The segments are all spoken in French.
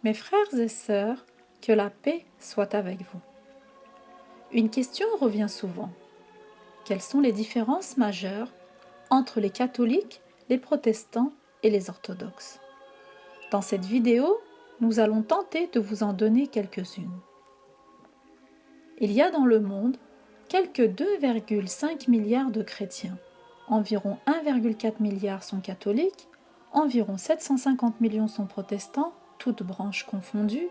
Mes frères et sœurs, que la paix soit avec vous. Une question revient souvent. Quelles sont les différences majeures entre les catholiques, les protestants et les orthodoxes? Dans cette vidéo, nous allons tenter de vous en donner quelques-unes. Il y a dans le monde quelques 2,5 milliards de chrétiens. Environ 1,4 milliard sont catholiques, environ 750 millions sont protestants, toutes branches confondues,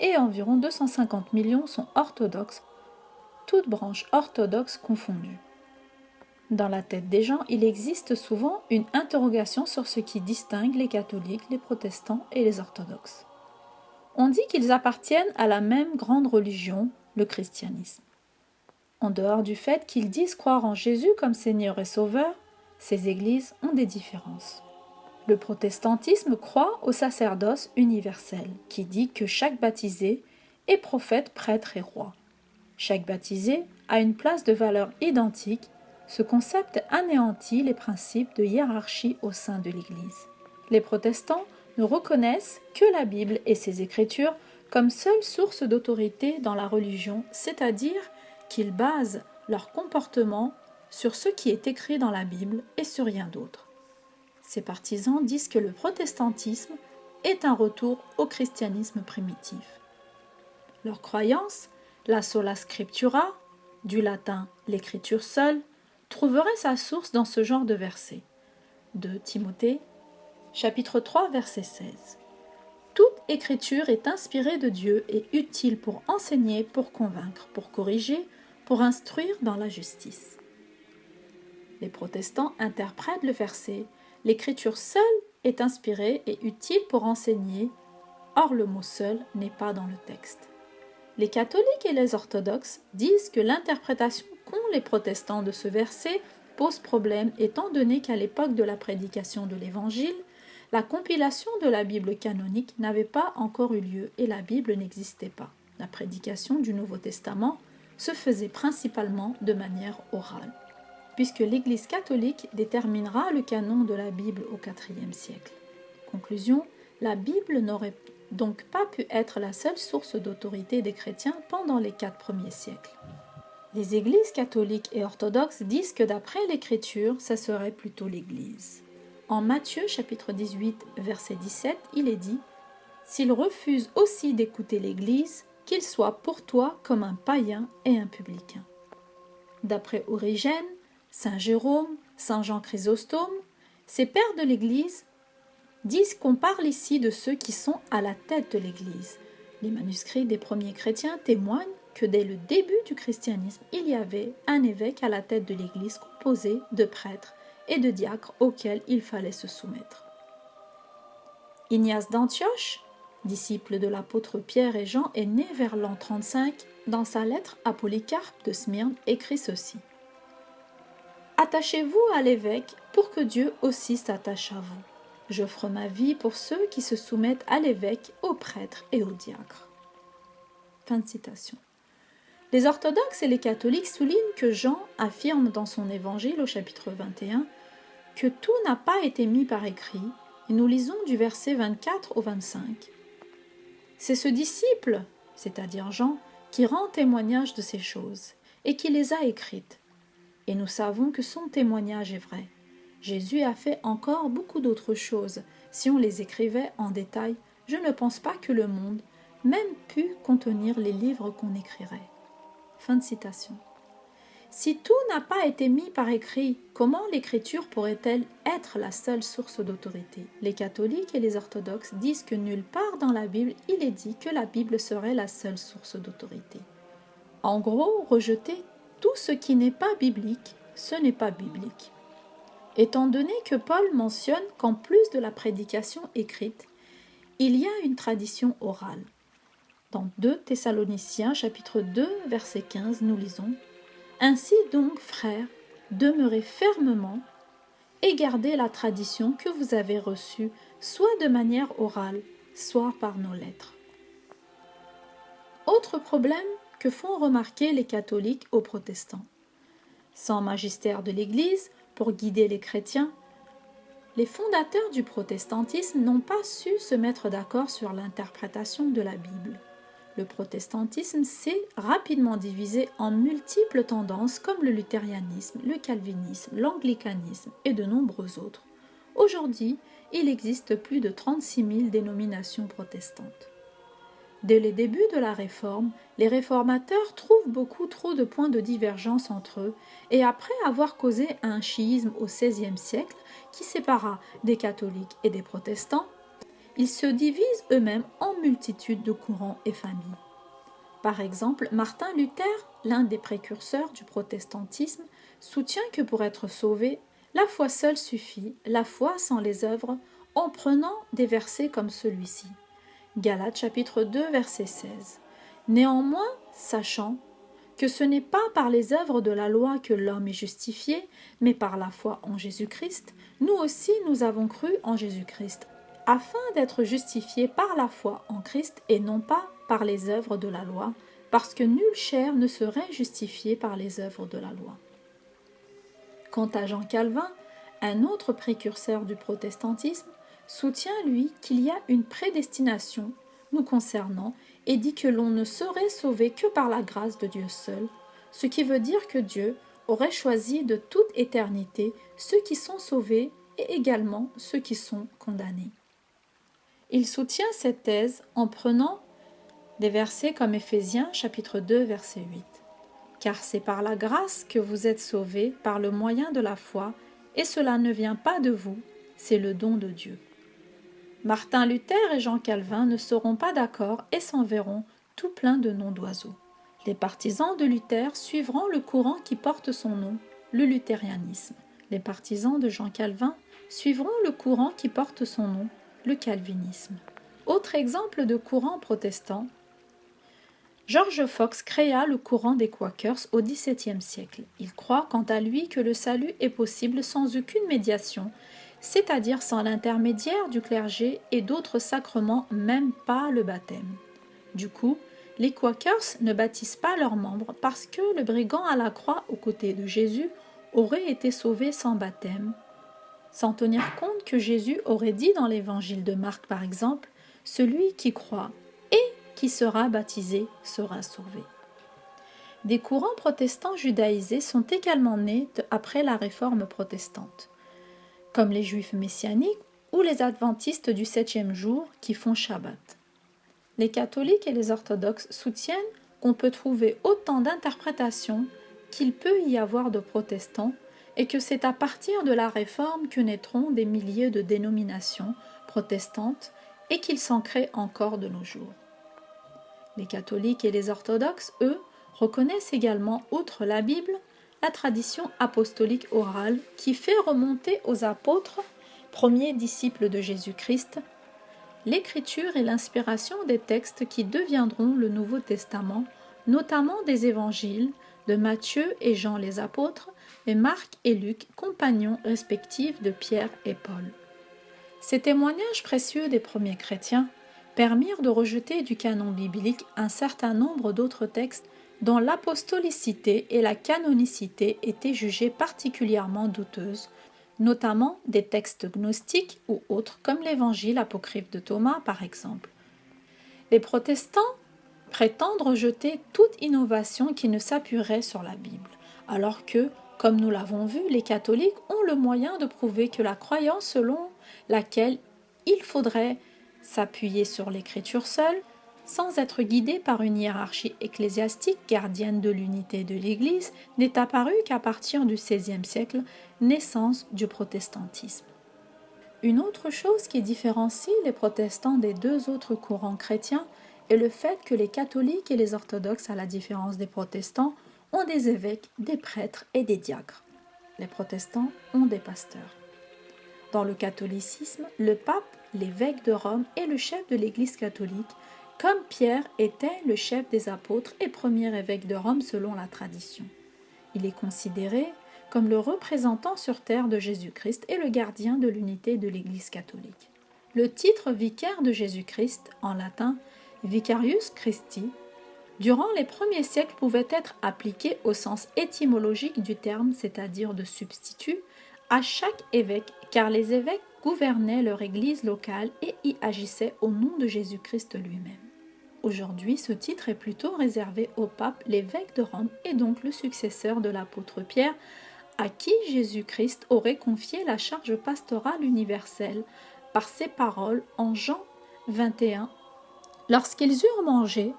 et environ 250 millions sont orthodoxes, toutes branches orthodoxes confondues. Dans la tête des gens, il existe souvent une interrogation sur ce qui distingue les catholiques, les protestants et les orthodoxes. On dit qu'ils appartiennent à la même grande religion, le christianisme. En dehors du fait qu'ils disent croire en Jésus comme Seigneur et Sauveur, ces églises ont des différences. Le protestantisme croit au sacerdoce universel, qui dit que chaque baptisé est prophète, prêtre et roi. Chaque baptisé a une place de valeur identique. Ce concept anéantit les principes de hiérarchie au sein de l'Église. Les protestants ne reconnaissent que la Bible et ses écritures comme seule source d'autorité dans la religion, c'est-à-dire qu'ils basent leur comportement sur ce qui est écrit dans la Bible et sur rien d'autre. Ces partisans disent que le protestantisme est un retour au christianisme primitif. Leur croyance, la sola scriptura, du latin l'écriture seule, trouverait sa source dans ce genre de versets. De Timothée, chapitre 3, verset 16. Toute écriture est inspirée de Dieu et utile pour enseigner, pour convaincre, pour corriger, pour instruire dans la justice. Les protestants interprètent le verset « L'écriture seule est inspirée et utile pour enseigner », or le mot « seul » n'est pas dans le texte. Les catholiques et les orthodoxes disent que l'interprétation qu'ont les protestants de ce verset pose problème étant donné qu'à l'époque de la prédication de l'Évangile, la compilation de la Bible canonique n'avait pas encore eu lieu et la Bible n'existait pas. La prédication du Nouveau Testament se faisait principalement de manière orale, puisque l'Église catholique déterminera le canon de la Bible au IVe siècle. Conclusion, la Bible n'aurait donc pas pu être la seule source d'autorité des chrétiens pendant les 4 premiers siècles. Les églises catholiques et orthodoxes disent que d'après l'Écriture, ça serait plutôt l'Église. En Matthieu chapitre 18, verset 17, il est dit « S'il refuse aussi d'écouter l'Église, qu'il soit pour toi comme un païen et un publicain. » D'après Origène, Saint Jérôme, Saint Jean Chrysostome, ces pères de l'Église disent qu'on parle ici de ceux qui sont à la tête de l'Église. Les manuscrits des premiers chrétiens témoignent que dès le début du christianisme, il y avait un évêque à la tête de l'Église composé de prêtres et de diacres auxquels il fallait se soumettre. Ignace d'Antioche, disciple de l'apôtre Pierre et Jean, est né vers l'an 35. Dans sa lettre à Polycarpe de Smyrne, écrit ceci. « Attachez-vous à l'évêque pour que Dieu aussi s'attache à vous. J'offre ma vie pour ceux qui se soumettent à l'évêque, aux prêtres et aux diacres. » Fin de citation. Les orthodoxes et les catholiques soulignent que Jean affirme dans son évangile au chapitre 21 que tout n'a pas été mis par écrit, et nous lisons du verset 24 au 25. C'est ce disciple, c'est-à-dire Jean, qui rend témoignage de ces choses et qui les a écrites. Et nous savons que son témoignage est vrai. Jésus a fait encore beaucoup d'autres choses. Si on les écrivait en détail, je ne pense pas que le monde même pu contenir les livres qu'on écrirait. Fin de citation. Si tout n'a pas été mis par écrit, comment l'écriture pourrait-elle être la seule source d'autorité? Les catholiques et les orthodoxes disent que nulle part dans la Bible il est dit que la Bible serait la seule source d'autorité. En gros, rejeter tout ce qui n'est pas biblique, ce n'est pas biblique. Étant donné que Paul mentionne qu'en plus de la prédication écrite, il y a une tradition orale. Dans 2 Thessaloniciens, chapitre 2, verset 15, nous lisons « Ainsi donc, frères, demeurez fermement et gardez la tradition que vous avez reçue, soit de manière orale, soit par nos lettres. » Autre problème que font remarquer les catholiques aux protestants. Sans magistère de l'Église pour guider les chrétiens, Les fondateurs du protestantisme n'ont pas su se mettre d'accord sur l'interprétation de la Bible. Le protestantisme s'est rapidement divisé en multiples tendances comme le luthérianisme, le calvinisme, l'anglicanisme et de nombreux autres. Aujourd'hui, il existe plus de 36 000 dénominations protestantes. Dès les débuts de la Réforme, les réformateurs trouvent beaucoup trop de points de divergence entre eux et après avoir causé un schisme au XVIe siècle qui sépara des catholiques et des protestants, ils se divisent eux-mêmes en multitudes de courants et familles. Par exemple, Martin Luther, l'un des précurseurs du protestantisme, soutient que pour être sauvé, la foi seule suffit, la foi sans les œuvres, en prenant des versets comme celui-ci. Galates chapitre 2 verset 16. Néanmoins, sachant que ce n'est pas par les œuvres de la loi que l'homme est justifié, mais par la foi en Jésus-Christ, nous aussi nous avons cru en Jésus-Christ, afin d'être justifiés par la foi en Christ et non pas par les œuvres de la loi, parce que nulle chair ne serait justifiée par les œuvres de la loi. Quant à Jean Calvin, un autre précurseur du protestantisme, soutient, lui, qu'il y a une prédestination nous concernant et dit que l'on ne serait sauvé que par la grâce de Dieu seul, ce qui veut dire que Dieu aurait choisi de toute éternité ceux qui sont sauvés et également ceux qui sont condamnés. Il soutient cette thèse en prenant des versets comme Éphésiens chapitre 2 verset 8. Car c'est par la grâce que vous êtes sauvés par le moyen de la foi, et cela ne vient pas de vous, c'est le don de Dieu. Martin Luther et Jean Calvin ne seront pas d'accord et s'enverront tout plein de noms d'oiseaux. Les partisans de Luther suivront le courant qui porte son nom, le luthérianisme. Les partisans de Jean Calvin suivront le courant qui porte son nom, le calvinisme. Autre exemple de courant protestant, George Fox créa le courant des Quakers au XVIIe siècle. Il croit quant à lui que le salut est possible sans aucune médiation, c'est-à-dire sans l'intermédiaire du clergé et d'autres sacrements, même pas le baptême. Du coup, les Quakers ne baptisent pas leurs membres parce que le brigand à la croix aux côtés de Jésus aurait été sauvé sans baptême, sans tenir compte que Jésus aurait dit dans l'évangile de Marc par exemple, « Celui qui croit et qui sera baptisé sera sauvé ». Des courants protestants judaïsés sont également nés après la réforme protestante, comme les juifs messianiques ou les adventistes du 7e jour qui font Shabbat. Les catholiques et les orthodoxes soutiennent qu'on peut trouver autant d'interprétations qu'il peut y avoir de protestants et que c'est à partir de la réforme que naîtront des milliers de dénominations protestantes et qu'il s'en crée encore de nos jours. Les catholiques et les orthodoxes, eux, reconnaissent également, outre la Bible, la tradition apostolique orale qui fait remonter aux apôtres, premiers disciples de Jésus-Christ, l'écriture et l'inspiration des textes qui deviendront le Nouveau Testament, notamment des évangiles de Matthieu et Jean les apôtres, et Marc et Luc, compagnons respectifs de Pierre et Paul. Ces témoignages précieux des premiers chrétiens permirent de rejeter du canon biblique un certain nombre d'autres textes dont l'apostolicité et la canonicité étaient jugées particulièrement douteuses, notamment des textes gnostiques ou autres comme l'évangile apocryphe de Thomas par exemple. Les protestants prétendent rejeter toute innovation qui ne s'appuierait sur la Bible, alors que, comme nous l'avons vu, les catholiques ont le moyen de prouver que la croyance selon laquelle il faudrait s'appuyer sur l'écriture seule, sans être guidé par une hiérarchie ecclésiastique gardienne de l'unité de l'Église, n'est apparue qu'à partir du XVIe siècle, naissance du protestantisme. Une autre chose qui différencie les protestants des deux autres courants chrétiens est le fait que les catholiques et les orthodoxes, à la différence des protestants, ont des évêques, des prêtres et des diacres. Les protestants ont des pasteurs. Dans le catholicisme, le pape, l'évêque de Rome est le chef de l'Église catholique, comme Pierre était le chef des apôtres et premier évêque de Rome selon la tradition. Il est considéré comme le représentant sur terre de Jésus-Christ et le gardien de l'unité de l'Église catholique. Le titre vicaire de Jésus-Christ, en latin Vicarius Christi, durant les premiers siècles pouvait être appliqué au sens étymologique du terme, c'est-à-dire de substitut, à chaque évêque, car les évêques gouvernaient leur église locale et y agissaient au nom de Jésus-Christ lui-même. Aujourd'hui, ce titre est plutôt réservé au pape, l'évêque de Rome, et donc le successeur de l'apôtre Pierre, à qui Jésus-Christ aurait confié la charge pastorale universelle par ses paroles en Jean 21. Lorsqu'ils eurent mangé,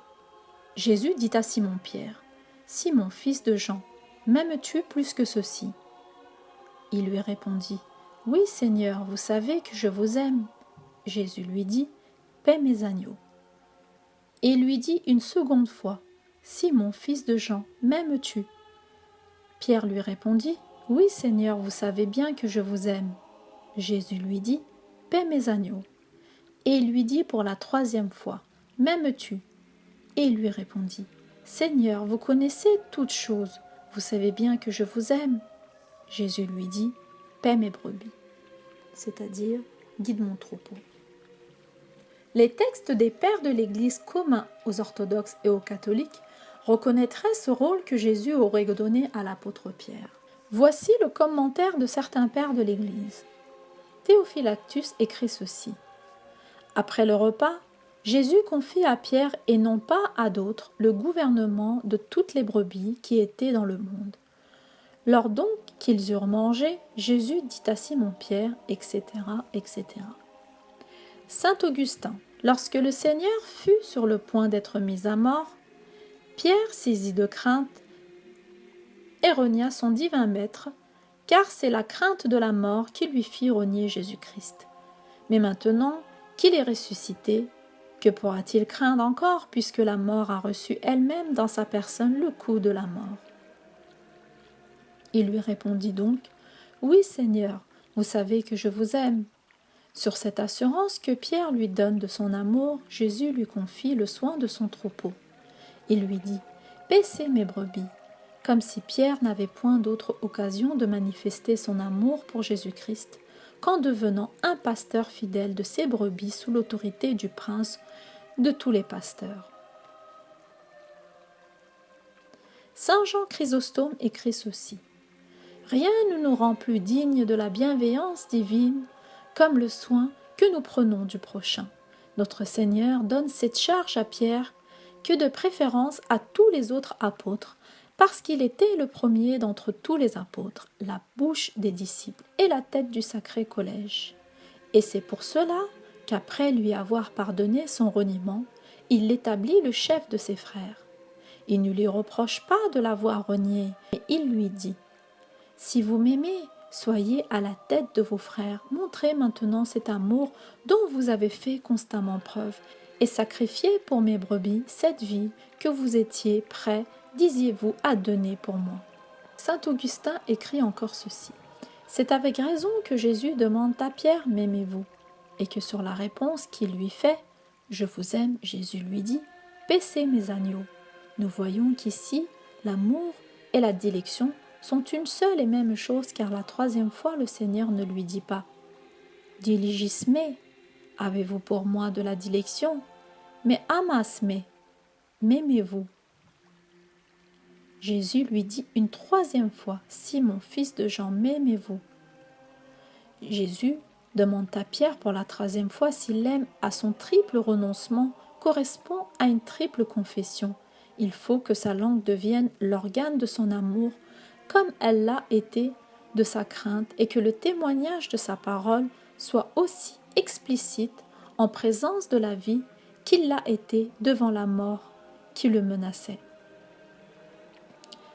Jésus dit à Simon-Pierre, « Simon, fils de Jean, m'aimes-tu plus que ceci ?» Il lui répondit, « Oui, Seigneur, vous savez que je vous aime. » Jésus lui dit, « Paie mes agneaux. » Et lui dit une seconde fois, « Simon, fils de Jean, m'aimes-tu » Pierre lui répondit, « Oui, Seigneur, vous savez bien que je vous aime. » Jésus lui dit, « Paie mes agneaux. » Et il lui dit pour la troisième fois, « M'aimes-tu » Et il lui répondit, « Seigneur, vous connaissez toutes choses, vous savez bien que je vous aime. » Jésus lui dit, « Paie mes brebis. » C'est-à-dire, guide mon troupeau. Les textes des pères de l'Église communs aux orthodoxes et aux catholiques reconnaîtraient ce rôle que Jésus aurait donné à l'apôtre Pierre. Voici le commentaire de certains pères de l'Église. Théophylactus écrit ceci. Après le repas, Jésus confie à Pierre et non pas à d'autres le gouvernement de toutes les brebis qui étaient dans le monde. Lors donc qu'ils eurent mangé, Jésus dit à Simon-Pierre, etc., etc. Saint Augustin, lorsque le Seigneur fut sur le point d'être mis à mort, Pierre, saisi de crainte, et renia son divin maître, car c'est la crainte de la mort qui lui fit renier Jésus-Christ. Mais maintenant qu'il est ressuscité, que pourra-t-il craindre encore, puisque la mort a reçu elle-même dans sa personne le coup de la mort? Il lui répondit donc, « Oui, Seigneur, vous savez que je vous aime. » Sur cette assurance que Pierre lui donne de son amour, Jésus lui confie le soin de son troupeau. Il lui dit, « Paissez mes brebis », comme si Pierre n'avait point d'autre occasion de manifester son amour pour Jésus-Christ qu'en devenant un pasteur fidèle de ses brebis sous l'autorité du prince de tous les pasteurs. Saint Jean Chrysostome écrit ceci. « Rien ne nous rend plus dignes de la bienveillance divine comme le soin que nous prenons du prochain. Notre Seigneur donne cette charge à Pierre que de préférence à tous les autres apôtres, parce qu'il était le premier d'entre tous les apôtres, la bouche des disciples et la tête du sacré collège. Et c'est pour cela qu'après lui avoir pardonné son reniement, il l'établit le chef de ses frères. Il ne lui reproche pas de l'avoir renié, mais il lui dit « Si vous m'aimez, soyez à la tête de vos frères, montrez maintenant cet amour dont vous avez fait constamment preuve, et sacrifiez pour mes brebis cette vie que vous étiez prêts, disiez-vous, à donner pour moi. » Saint Augustin écrit encore ceci. C'est avec raison que Jésus demande à Pierre « M'aimez-vous » et que sur la réponse qu'il lui fait « Je vous aime », Jésus lui dit « Paissez mes agneaux ». Nous voyons qu'ici, l'amour et la dilection sont une seule et même chose, car la troisième fois le Seigneur ne lui dit pas « Diligis me » avez-vous pour moi de la dilection, mais amas me, m'aimez-vous? Jésus lui dit une troisième fois, Simon, fils de Jean, m'aimez-vous? Jésus demande à Pierre pour la troisième fois s'il l'aime. À son triple renoncement correspond à une triple confession. Il faut que sa langue devienne l'organe de son amour, comme elle l'a été de sa crainte, et que le témoignage de sa parole soit aussi explicite en présence de la vie qu'il l'a été devant la mort qui le menaçait.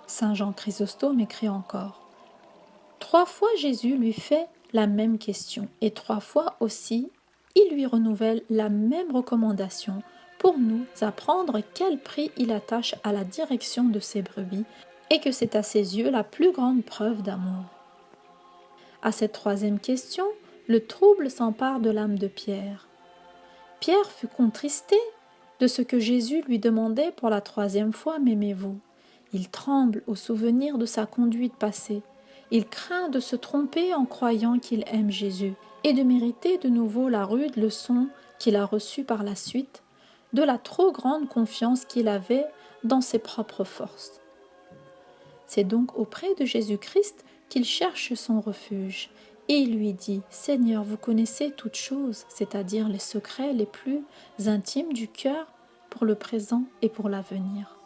Saint Jean Chrysostome écrit encore « 3 fois Jésus lui fait la même question, et 3 fois aussi il lui renouvelle la même recommandation pour nous apprendre quel prix il attache à la direction de ses brebis, et que c'est à ses yeux la plus grande preuve d'amour. » À cette troisième question, le trouble s'empare de l'âme de Pierre. Pierre fut contristé de ce que Jésus lui demandait pour la troisième fois « M'aimez-vous » Il tremble au souvenir de sa conduite passée. Il craint de se tromper en croyant qu'il aime Jésus et de mériter de nouveau la rude leçon qu'il a reçue par la suite, de la trop grande confiance qu'il avait dans ses propres forces. C'est donc auprès de Jésus-Christ qu'il cherche son refuge. Et il lui dit, « Seigneur, vous connaissez toutes choses, c'est-à-dire les secrets les plus intimes du cœur pour le présent et pour l'avenir. »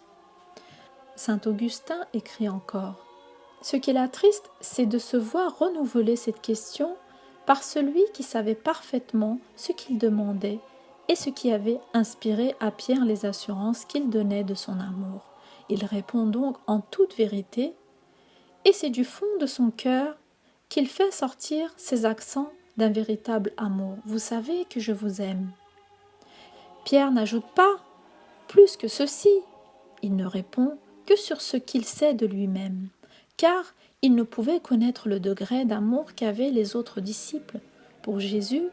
Saint Augustin écrit encore, « Ce qui l'attriste, c'est de se voir renouveler cette question par celui qui savait parfaitement ce qu'il demandait et ce qui avait inspiré à Pierre les assurances qu'il donnait de son amour. Il répond donc en toute vérité, et c'est du fond de son cœur qu'il fait sortir ces accents d'un véritable amour. Vous savez que je vous aime. » Pierre n'ajoute pas plus que ceci. Il ne répond que sur ce qu'il sait de lui-même, car il ne pouvait connaître le degré d'amour qu'avaient les autres disciples pour Jésus,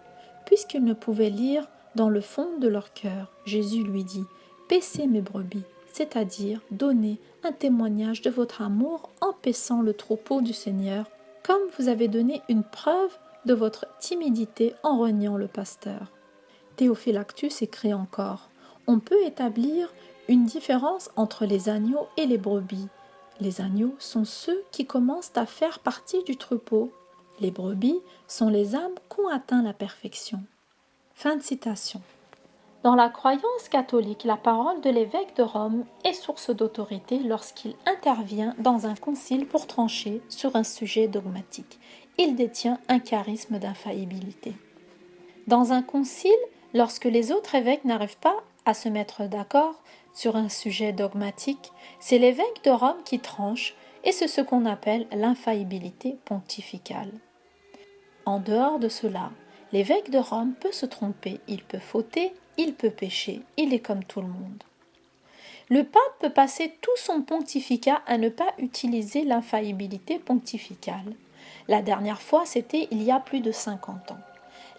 puisqu'il ne pouvait lire dans le fond de leur cœur. Jésus lui dit, « Paissez mes brebis », c'est-à-dire donnez un témoignage de votre amour en paissant le troupeau du Seigneur, comme vous avez donné une preuve de votre timidité en reniant le pasteur. Théophylactus écrit encore, « On peut établir une différence entre les agneaux et les brebis. Les agneaux sont ceux qui commencent à faire partie du troupeau. Les brebis sont les âmes qu'ont atteint la perfection. » Fin de citation. Dans la croyance catholique, la parole de l'évêque de Rome est source d'autorité lorsqu'il intervient dans un concile pour trancher sur un sujet dogmatique. Il détient un charisme d'infaillibilité. Dans un concile, lorsque les autres évêques n'arrivent pas à se mettre d'accord sur un sujet dogmatique, c'est l'évêque de Rome qui tranche, et c'est ce qu'on appelle l'infaillibilité pontificale. En dehors de cela, l'évêque de Rome peut se tromper, il peut fauter, il peut pécher, il est comme tout le monde. Le pape peut passer tout son pontificat à ne pas utiliser l'infaillibilité pontificale. La dernière fois, c'était il y a plus de 50 ans.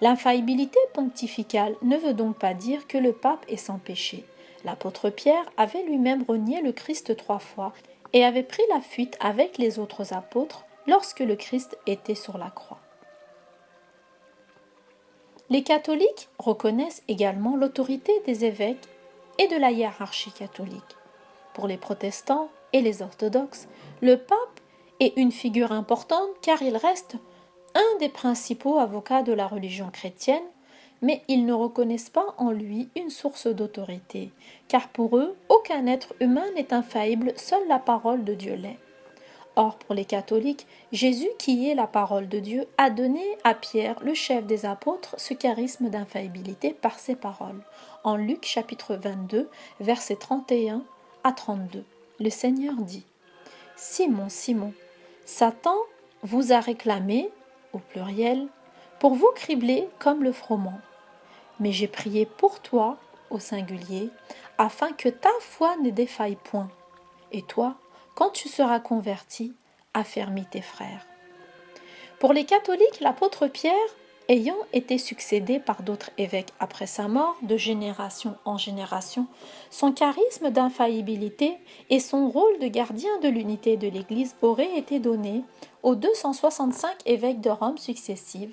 L'infaillibilité pontificale ne veut donc pas dire que le pape est sans péché. L'apôtre Pierre avait lui-même renié le Christ 3 fois et avait pris la fuite avec les autres apôtres lorsque le Christ était sur la croix. Les catholiques reconnaissent également l'autorité des évêques et de la hiérarchie catholique. Pour les protestants et les orthodoxes, le pape est une figure importante car il reste un des principaux avocats de la religion chrétienne, mais ils ne reconnaissent pas en lui une source d'autorité, car pour eux, aucun être humain n'est infaillible, seule la parole de Dieu l'est. Or, pour les catholiques, Jésus, qui est la parole de Dieu, a donné à Pierre, le chef des apôtres, ce charisme d'infaillibilité par ses paroles. En Luc chapitre 22, versets 31 à 32, le Seigneur dit « Simon, Simon, Satan vous a réclamé, au pluriel, pour vous cribler comme le froment. Mais j'ai prié pour toi, au singulier, afin que ta foi ne défaille point. Et toi, quand tu seras converti, affermis tes frères. » Pour les catholiques, l'apôtre Pierre, ayant été succédé par d'autres évêques après sa mort, de génération en génération, son charisme d'infaillibilité et son rôle de gardien de l'unité de l'Église auraient été donnés aux 265 évêques de Rome successifs,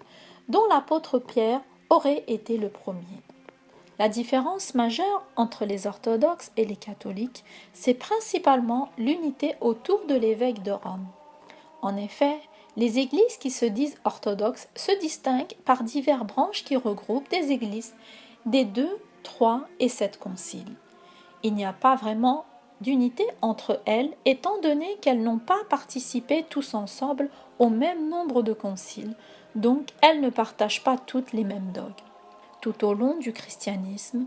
dont l'apôtre Pierre aurait été le premier. La différence majeure entre les orthodoxes et les catholiques, c'est principalement l'unité autour de l'évêque de Rome. En effet, les églises qui se disent orthodoxes se distinguent par diverses branches qui regroupent des églises des 2, 3 et 7 conciles. Il n'y a pas vraiment d'unité entre elles, étant donné qu'elles n'ont pas participé tous ensemble au même nombre de conciles, donc elles ne partagent pas toutes les mêmes dogmes. Tout au long du christianisme,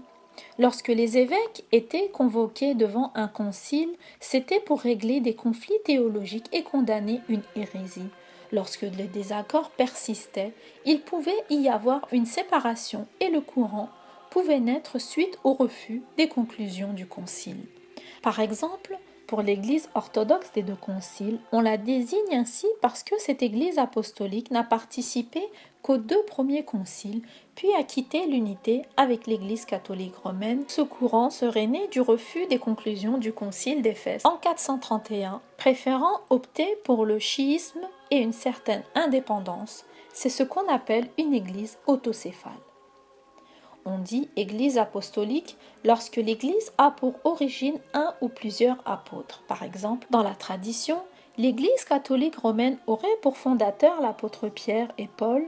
lorsque les évêques étaient convoqués devant un concile, c'était pour régler des conflits théologiques et condamner une hérésie. Lorsque les désaccords persistaient, il pouvait y avoir une séparation et le courant pouvait naître suite au refus des conclusions du concile. Par exemple, pour l'Église orthodoxe des 2 conciles, on la désigne ainsi parce que cette Église apostolique n'a participé qu'aux 2 premiers conciles, puis a quitté l'unité avec l'Église catholique romaine. Ce courant serait né du refus des conclusions du concile d'Éphèse en 431, préférant opter pour le chiisme et une certaine indépendance. C'est ce qu'on appelle une Église autocéphale. On dit Église apostolique lorsque l'Église a pour origine un ou plusieurs apôtres. Par exemple, dans la tradition, L'Église catholique romaine aurait pour fondateurs l'apôtre Pierre et Paul,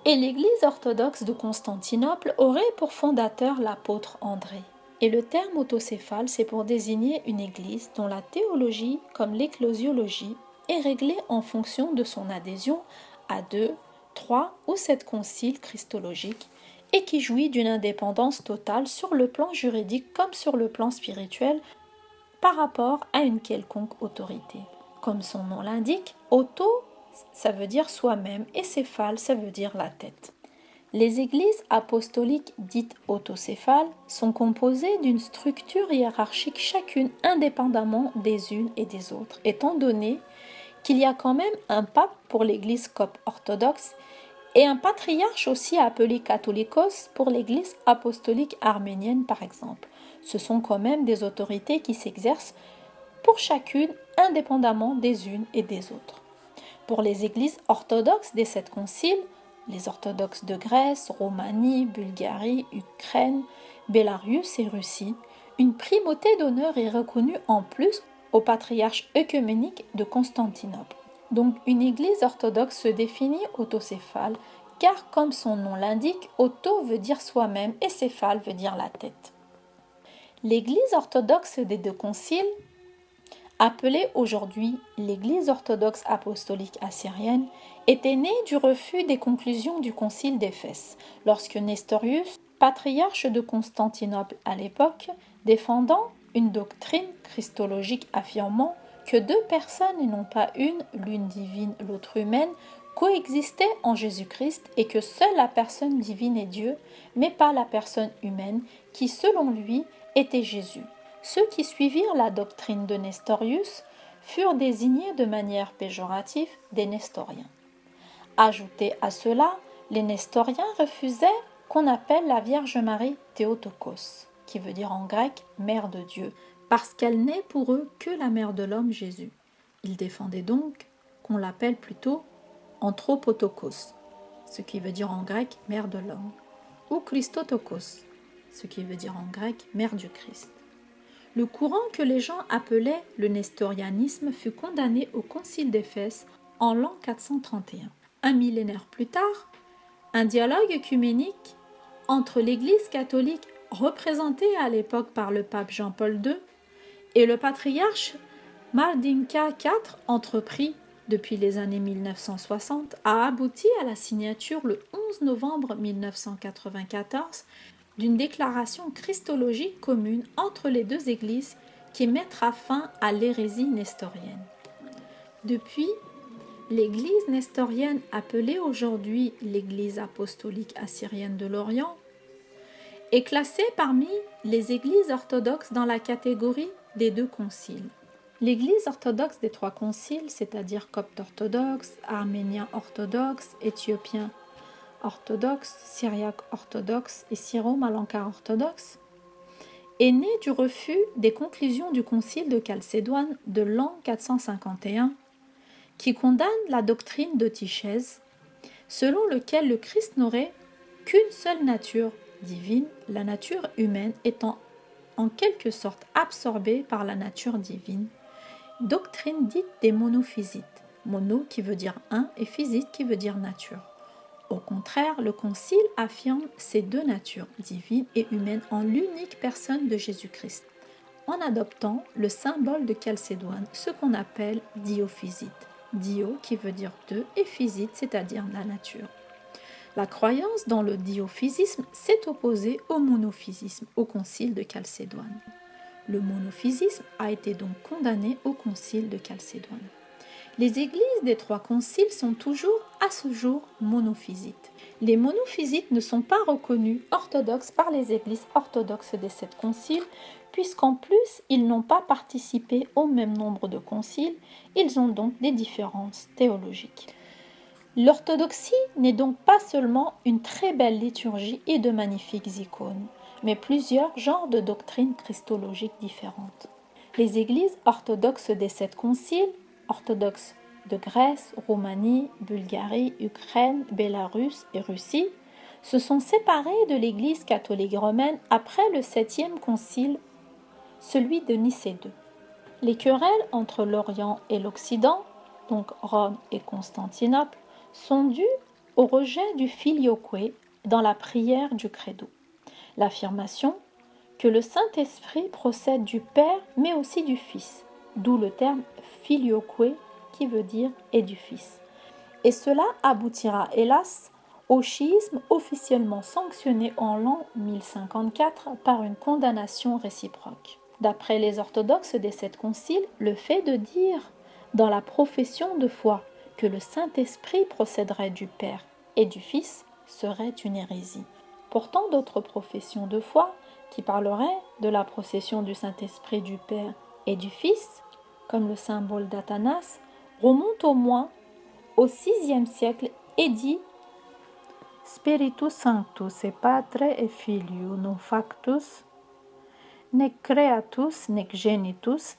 et l'Église orthodoxe de Constantinople aurait pour fondateur l'apôtre André. Et le terme autocéphale, c'est pour désigner une Église dont la théologie, comme l'ecclésiologie, est réglée en fonction de son adhésion à 2, 3 ou 7 conciles christologiques et qui jouit d'une indépendance totale sur le plan juridique comme sur le plan spirituel par rapport à une quelconque autorité. Comme son nom l'indique, auto, ça veut dire soi-même et céphale, ça veut dire la tête. Les églises apostoliques dites autocéphales sont composées d'une structure hiérarchique chacune indépendamment des unes et des autres, étant donné qu'il y a quand même un pape pour l'église copte orthodoxe et un patriarche aussi appelé catholicos pour l'église apostolique arménienne par exemple. Ce sont quand même des autorités qui s'exercent pour chacune indépendamment des unes et des autres. Pour les églises orthodoxes des 7 conciles, les orthodoxes de Grèce, Roumanie, Bulgarie, Ukraine, Bélarus et Russie, une primauté d'honneur est reconnue en plus au patriarche œcuménique de Constantinople. Donc une église orthodoxe se définit autocéphale car comme son nom l'indique, auto veut dire soi-même et céphale veut dire la tête. L'église orthodoxe des 2 conciles, appelée aujourd'hui l'Église orthodoxe apostolique assyrienne, était née du refus des conclusions du concile d'Éphèse, lorsque Nestorius, patriarche de Constantinople à l'époque, défendant une doctrine christologique affirmant que 2 personnes et non pas une, l'une divine, l'autre humaine, coexistaient en Jésus-Christ et que seule la personne divine est Dieu, mais pas la personne humaine, qui selon lui était Jésus. Ceux qui suivirent la doctrine de Nestorius furent désignés de manière péjorative des Nestoriens. Ajouté à cela, les Nestoriens refusaient qu'on appelle la Vierge Marie Théotokos, qui veut dire en grec Mère de Dieu, parce qu'elle n'est pour eux que la mère de l'homme Jésus. Ils défendaient donc qu'on l'appelle plutôt Anthropotokos, ce qui veut dire en grec Mère de l'homme, ou Christotokos, ce qui veut dire en grec Mère du Christ. Le courant que les gens appelaient le nestorianisme fut condamné au concile d'Éphèse en l'an 431. Un millénaire plus tard, un dialogue œcuménique entre l'Église catholique représentée à l'époque par le pape Jean-Paul II et le patriarche Mardinka IV entrepris depuis les années 1960 a abouti à la signature le 11 novembre 1994 d'une déclaration christologique commune entre les 2 églises qui mettra fin à l'hérésie nestorienne. Depuis, l'église nestorienne, appelée aujourd'hui l'église apostolique assyrienne de l'Orient, est classée parmi les églises orthodoxes dans la catégorie des 2 conciles. L'église orthodoxe des 3 conciles, c'est-à-dire copte orthodoxe, arménien orthodoxe, éthiopien orthodoxe, syriaque orthodoxe et syro-malankar orthodoxe, est née du refus des conclusions du concile de Chalcédoine de l'an 451 qui condamne la doctrine d'Eutychèse, selon lequel le Christ n'aurait qu'une seule nature divine, la nature humaine étant en quelque sorte absorbée par la nature divine, doctrine dite des monophysites, mono qui veut dire un et physite qui veut dire nature. Au contraire, le concile affirme ces 2 natures, divine et humaine, en l'unique personne de Jésus-Christ, en adoptant le symbole de Chalcédoine, ce qu'on appelle diophysite. Dio qui veut dire 2 et physite, c'est-à-dire la nature. La croyance dans le diophysisme s'est opposée au monophysisme au concile de Chalcédoine. Le monophysisme a été donc condamné au concile de Chalcédoine. Les églises des 3 conciles sont toujours, à ce jour, monophysites. Les monophysites ne sont pas reconnus orthodoxes par les églises orthodoxes des 7 conciles, puisqu'en plus, ils n'ont pas participé au même nombre de conciles, ils ont donc des différences théologiques. L'orthodoxie n'est donc pas seulement une très belle liturgie et de magnifiques icônes, mais plusieurs genres de doctrines christologiques différentes. Les églises orthodoxes des 7 conciles, orthodoxes de Grèce, Roumanie, Bulgarie, Ukraine, Bélarus et Russie, se sont séparées de l'Église catholique romaine après le 7e concile, celui de Nicée II. Les querelles entre l'Orient et l'Occident, donc Rome et Constantinople, sont dues au rejet du filioque dans la prière du credo. L'affirmation que le Saint-Esprit procède du Père mais aussi du Fils, d'où le terme filioque qui veut dire et du Fils. Et cela aboutira hélas au schisme officiellement sanctionné en l'an 1054 par une condamnation réciproque. D'après les orthodoxes des 7 conciles, le fait de dire dans la profession de foi que le Saint-Esprit procéderait du Père et du Fils serait une hérésie. Pourtant, d'autres professions de foi qui parleraient de la procession du Saint-Esprit du Père et du Fils, comme le symbole d'Athanas, remontent au moins au VIe siècle et dit Spiritus Sanctus et Patre et Filio non factus nec creatus nec genitus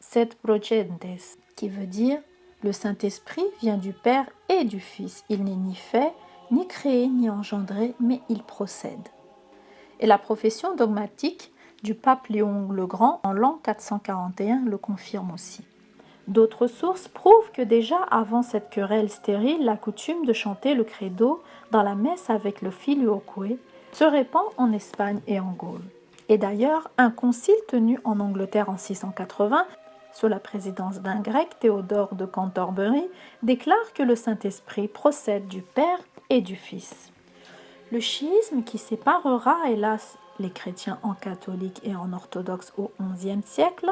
sed progentes, qui veut dire le Saint-Esprit vient du Père et du Fils. Il n'est ni fait, ni créé, ni engendré, mais il procède. Et la profession dogmatique du pape Léon le Grand en l'an 441 le confirme aussi. D'autres sources prouvent que déjà avant cette querelle stérile, la coutume de chanter le credo dans la messe avec le filioque se répand en Espagne et en Gaule. Et d'ailleurs, un concile tenu en Angleterre en 680, sous la présidence d'un grec, Théodore de Cantorbéry, déclare que le Saint-Esprit procède du Père et du Fils. Le schisme qui séparera, hélas, les chrétiens en catholiques et en orthodoxes au XIe siècle,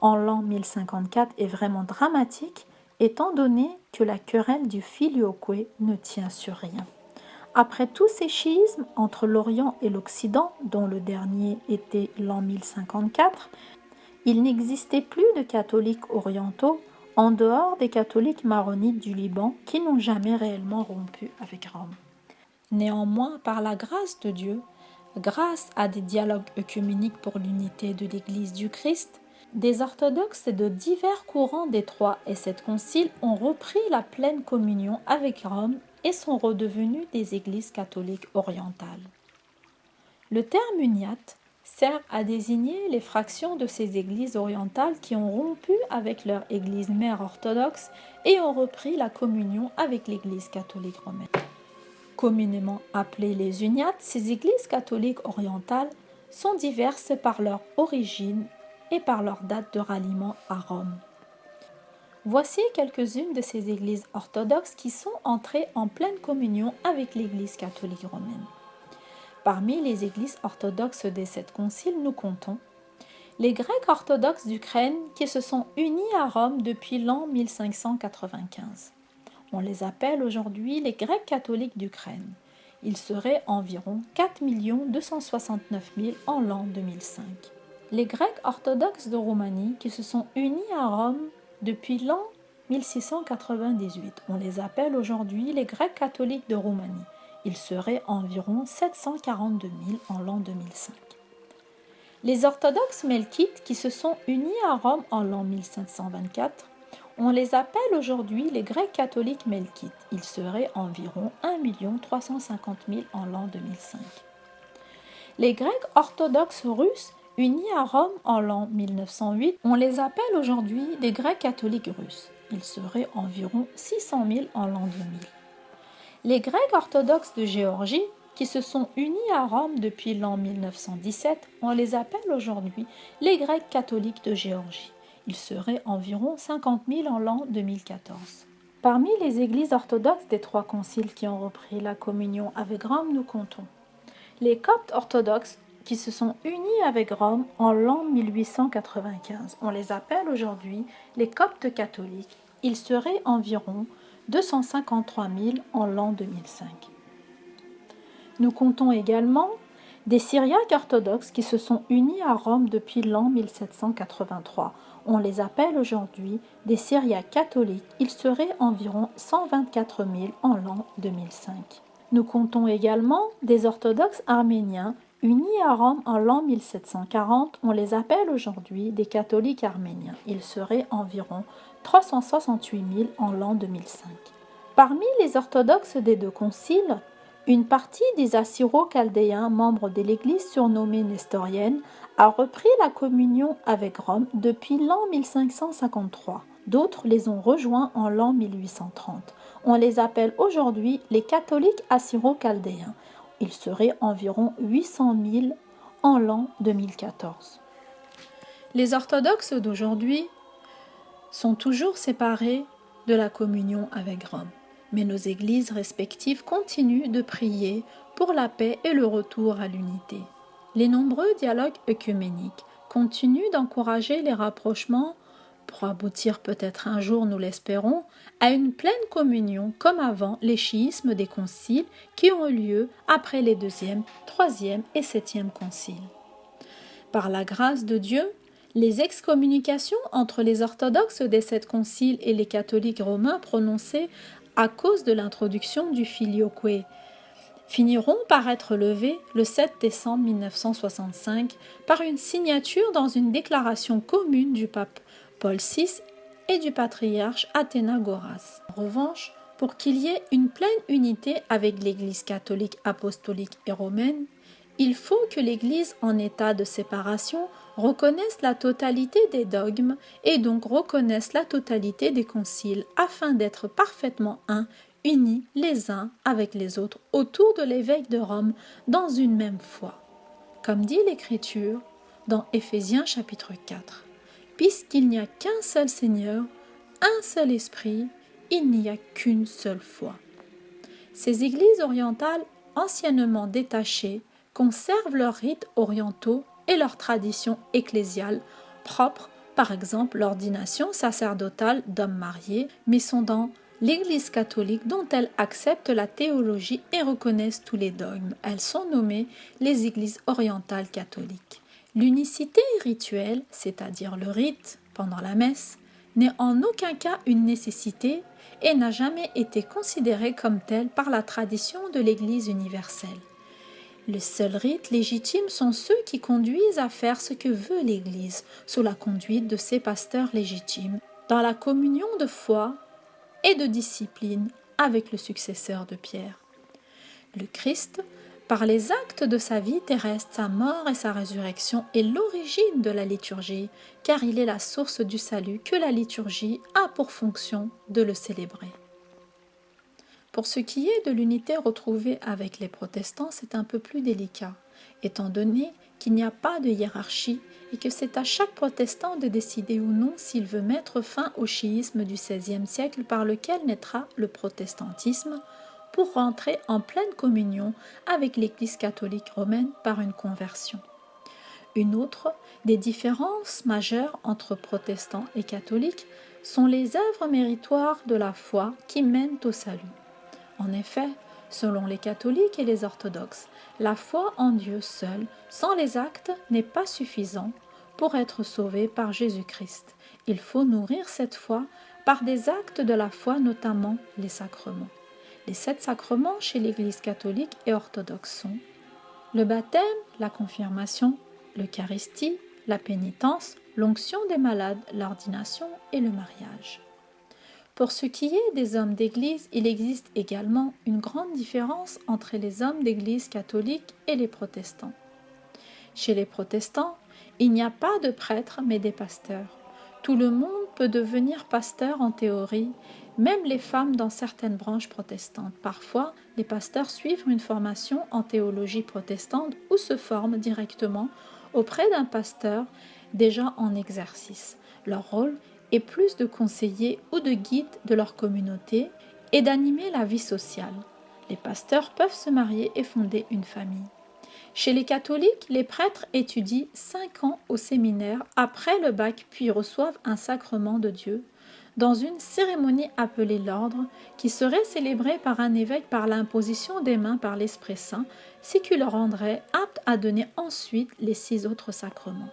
en l'an 1054, est vraiment dramatique, étant donné que la querelle du filioque ne tient sur rien. Après tous ces schismes entre l'Orient et l'Occident, dont le dernier était l'an 1054, il n'existait plus de catholiques orientaux en dehors des catholiques maronites du Liban qui n'ont jamais réellement rompu avec Rome. Néanmoins, par la grâce de Dieu, grâce à des dialogues œcuméniques pour l'unité de l'Église du Christ, des orthodoxes de divers courants des 3 et 7 conciles ont repris la pleine communion avec Rome et sont redevenus des églises catholiques orientales. Le terme uniate sert à désigner les fractions de ces églises orientales qui ont rompu avec leur église mère orthodoxe et ont repris la communion avec l'église catholique romaine. Communément appelées les uniates, ces églises catholiques orientales sont diverses par leur origine et par leur date de ralliement à Rome. Voici quelques-unes de ces églises orthodoxes qui sont entrées en pleine communion avec l'Église catholique romaine. Parmi les églises orthodoxes des 7 conciles, nous comptons les Grecs orthodoxes d'Ukraine qui se sont unis à Rome depuis l'an 1595. On les appelle aujourd'hui les Grecs catholiques d'Ukraine. Ils seraient environ 4 269 000 en l'an 2005. Les Grecs orthodoxes de Roumanie qui se sont unis à Rome depuis l'an 1698. On les appelle aujourd'hui les Grecs catholiques de Roumanie. Ils seraient environ 742 000 en l'an 2005. Les orthodoxes melkites qui se sont unis à Rome en l'an 1524, on les appelle aujourd'hui les Grecs catholiques melkites. Ils seraient environ 1 350 000 en l'an 2005. Les Grecs orthodoxes russes unis à Rome en l'an 1908, on les appelle aujourd'hui des Grecs catholiques russes. Ils seraient environ 600 000 en l'an 2000. Les Grecs orthodoxes de Géorgie, qui se sont unis à Rome depuis l'an 1917, on les appelle aujourd'hui les Grecs catholiques de Géorgie. Ils seraient environ 50 000 en l'an 2014. Parmi les églises orthodoxes des 3 conciles qui ont repris la communion avec Rome, nous comptons les Coptes orthodoxes qui se sont unis avec Rome en l'an 1895. On les appelle aujourd'hui les Coptes catholiques. Ils seraient environ 253 000 en l'an 2005. Nous comptons également des Syriaques orthodoxes qui se sont unis à Rome depuis l'an 1783. On les appelle aujourd'hui des Syriaques catholiques. Ils seraient environ 124 000 en l'an 2005. Nous comptons également des orthodoxes arméniens unis à Rome en l'an 1740. On les appelle aujourd'hui des catholiques arméniens. Ils seraient environ 368 000 en l'an 2005. Parmi les orthodoxes des 2 conciles, Une partie des Assyro-Chaldéens, membres de l'Église surnommée nestorienne, a repris la communion avec Rome depuis l'an 1553. D'autres les ont rejoints en l'an 1830. On les appelle aujourd'hui les catholiques assyro-chaldéens. Ils seraient environ 800 000 en l'an 2014. Les orthodoxes d'aujourd'hui sont toujours séparés de la communion avec Rome. Mais nos églises respectives continuent de prier pour la paix et le retour à l'unité. Les nombreux dialogues œcuméniques continuent d'encourager les rapprochements pour aboutir peut-être un jour, nous l'espérons, à une pleine communion comme avant les schismes des conciles qui ont eu lieu après les 2e, 3e et 7e conciles. Par la grâce de Dieu, les excommunications entre les orthodoxes des 7 conciles et les catholiques romains prononcées à cause de l'introduction du filioque, finiront par être levées le 7 décembre 1965 par une signature dans une déclaration commune du pape Paul VI et du patriarche Athénagoras. En revanche, pour qu'il y ait une pleine unité avec l'Église catholique apostolique et romaine, il faut que l'Église en état de séparation reconnaisse la totalité des dogmes et donc reconnaisse la totalité des conciles afin d'être parfaitement unis les uns avec les autres autour de l'évêque de Rome dans une même foi. Comme dit l'Écriture dans Éphésiens chapitre 4, « Puisqu'il n'y a qu'un seul Seigneur, un seul Esprit, il n'y a qu'une seule foi. » Ces églises orientales anciennement détachées conservent leurs rites orientaux et leurs traditions ecclésiales propres, par exemple l'ordination sacerdotale d'hommes mariés, mais sont dans l'Église catholique dont elles acceptent la théologie et reconnaissent tous les dogmes. Elles sont nommées les églises orientales catholiques. L'unicité rituelle, c'est-à-dire le rite pendant la messe, n'est en aucun cas une nécessité et n'a jamais été considérée comme telle par la tradition de l'Église universelle. Les seuls rites légitimes sont ceux qui conduisent à faire ce que veut l'Église, sous la conduite de ses pasteurs légitimes, dans la communion de foi et de discipline avec le successeur de Pierre. Le Christ, par les actes de sa vie terrestre, sa mort et sa résurrection, est l'origine de la liturgie, car il est la source du salut que la liturgie a pour fonction de le célébrer. Pour ce qui est de l'unité retrouvée avec les protestants, c'est un peu plus délicat, étant donné qu'il n'y a pas de hiérarchie et que c'est à chaque protestant de décider ou non s'il veut mettre fin au chiisme du XVIe siècle par lequel naîtra le protestantisme pour rentrer en pleine communion avec l'Église catholique romaine par une conversion. Une autre des différences majeures entre protestants et catholiques sont les œuvres méritoires de la foi qui mènent au salut. En effet, selon les catholiques et les orthodoxes, la foi en Dieu seul, sans les actes, n'est pas suffisant pour être sauvé par Jésus-Christ. Il faut nourrir cette foi par des actes de la foi, notamment les sacrements. Les 7 sacrements chez l'Église catholique et orthodoxe sont le baptême, la confirmation, l'Eucharistie, la pénitence, l'onction des malades, l'ordination et le mariage. Pour ce qui est des hommes d'Église, il existe également une grande différence entre les hommes d'Église catholique et les protestants. Chez les protestants, il n'y a pas de prêtres mais des pasteurs. Tout le monde peut devenir pasteur en théorie, même les femmes dans certaines branches protestantes. Parfois, les pasteurs suivent une formation en théologie protestante ou se forment directement auprès d'un pasteur déjà en exercice. Leur rôle est plus de conseiller ou de guide de leur communauté et d'animer la vie sociale. Les pasteurs peuvent se marier et fonder une famille. Chez les catholiques, les prêtres étudient 5 ans au séminaire après le bac puis reçoivent un sacrement de Dieu dans une cérémonie appelée l'ordre qui serait célébrée par un évêque par l'imposition des mains par l'Esprit Saint, ce qui le rendrait apte à donner ensuite les 6 autres sacrements.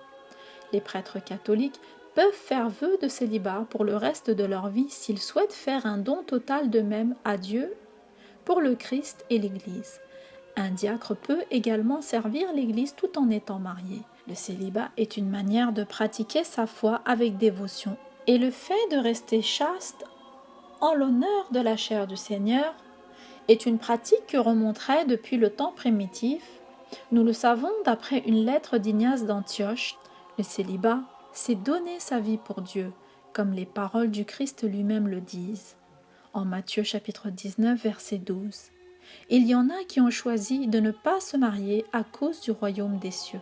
Les prêtres catholiques peuvent faire vœu de célibat pour le reste de leur vie s'ils souhaitent faire un don total d'eux-mêmes à Dieu pour le Christ et l'Église. Un diacre peut également servir l'Église tout en étant marié. Le célibat est une manière de pratiquer sa foi avec dévotion et le fait de rester chaste en l'honneur de la chair du Seigneur est une pratique qui remonterait depuis le temps primitif. Nous le savons d'après une lettre d'Ignace d'Antioche. Le célibat, c'est donner sa vie pour Dieu, comme les paroles du Christ lui-même le disent. En Matthieu chapitre 19, verset 12. Il y en a qui ont choisi de ne pas se marier à cause du royaume des cieux.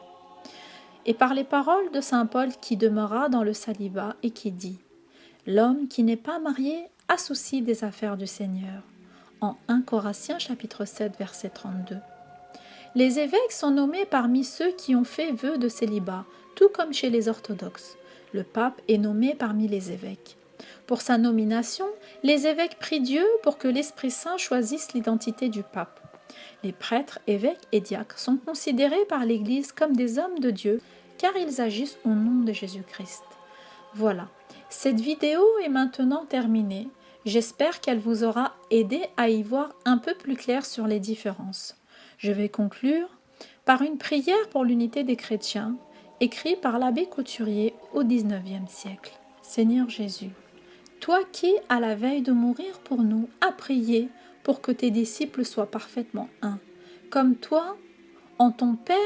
Et par les paroles de saint Paul qui demeura dans le célibat et qui dit « L'homme qui n'est pas marié a souci des affaires du Seigneur » en 1 Corinthiens chapitre 7 verset 32. Les évêques sont nommés parmi ceux qui ont fait vœu de célibat, tout comme chez les orthodoxes. Le pape est nommé parmi les évêques. Pour sa nomination, les évêques prient Dieu pour que l'Esprit Saint choisisse l'identité du pape. Les prêtres, évêques et diacres sont considérés par l'Église comme des hommes de Dieu car ils agissent au nom de Jésus-Christ. Voilà, cette vidéo est maintenant terminée. J'espère qu'elle vous aura aidé à y voir un peu plus clair sur les différences. Je vais conclure par une prière pour l'unité des chrétiens, écrite par l'abbé Couturier au XIXe siècle. Seigneur Jésus, toi qui, à la veille de mourir pour nous, as prié pour que tes disciples soient parfaitement un, comme toi en ton Père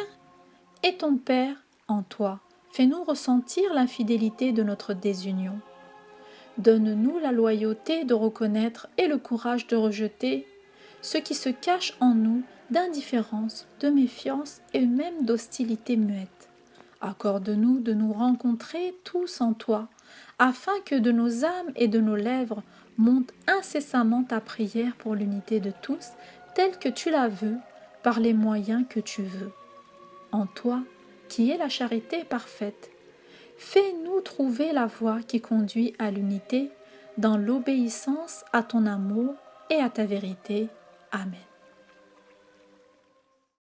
et ton Père en toi, fais-nous ressentir l'infidélité de notre désunion. Donne-nous la loyauté de reconnaître et le courage de rejeter ce qui se cache en nous d'indifférence, de méfiance et même d'hostilité muette. Accorde-nous de nous rencontrer tous en toi, afin que de nos âmes et de nos lèvres monte incessamment ta prière pour l'unité de tous, telle que tu la veux, par les moyens que tu veux. En toi, qui est la charité parfaite, fais-nous trouver la voie qui conduit à l'unité dans l'obéissance à ton amour et à ta vérité. Amen.